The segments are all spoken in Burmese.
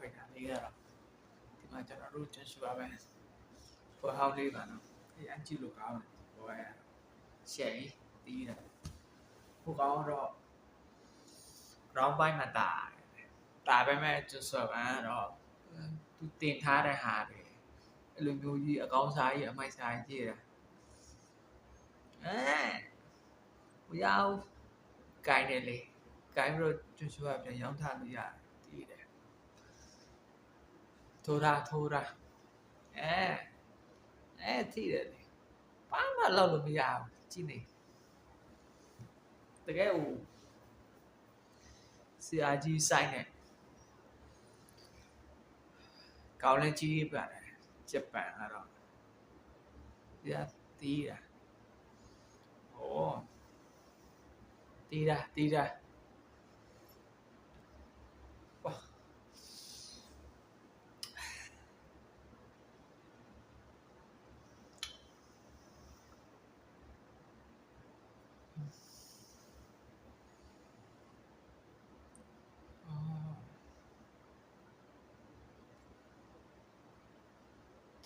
fighter လေးကတော့ဒီမှာကျွန်တော်တို့ကျွတ်ရှူပါပဲပွဲဟောင်းလေးပါနော်အရင်ကြည့်လို့ကောင်းတယ်ပွဲရှယ်တီးတယ်ဟိုကောင်တော့ round ပိုင်းမှာတာပဲမဲ့ကျွတ်ဆော့ပါတော့သူတင်ထားတဲ့ဟာတွေအဲ့လိုမျိုးကြီးအကောင်းစားကြီးအမိုက်စားကြီးကြည့်တာဟိုရောက်ကိုင်းတယ်လေကိုင်းပြီးတော့ကျွတ်ရှူကပြန်ရောင်းထားလို့ရတယ်တီးတယ်ထိုးတာထိတယ်လေဘာမှလောက်လို့မရဘူးကြည့်နေတကယ်ဟိုဆရာကြီးဆိုင်နဲ့ကောင်းလဲကြီးပါတယ်ဂျပန်ကတော့ဒီကတီးတာတီးတာဝါ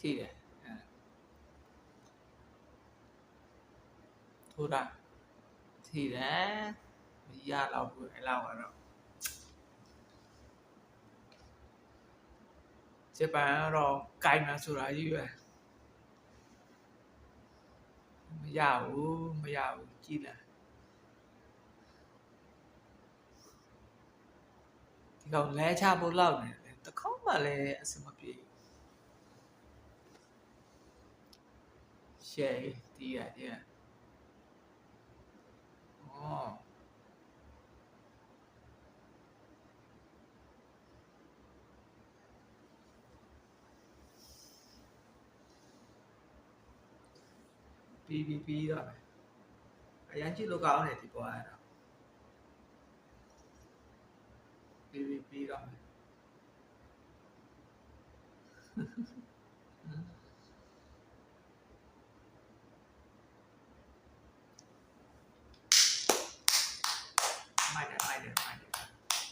ထိတယ်ထိုးတာထိတယ်မရတော့ဘူးအဲ့လောက်ကတော့ဂျပန်ကတော့ကိုင်းမှာဆိုတာကြီးပဲမရဘူးကြည့်လားဒီကောင်လဲချဖို့လောက်နေတယ်တခေါက်မှလည်းအစမပြေရှယ်တီးရတယ်ပြီးတော့အရင်ကြည့်လို့ကောင်းတယ်ဒီပွဲကတော့ပြီးတော့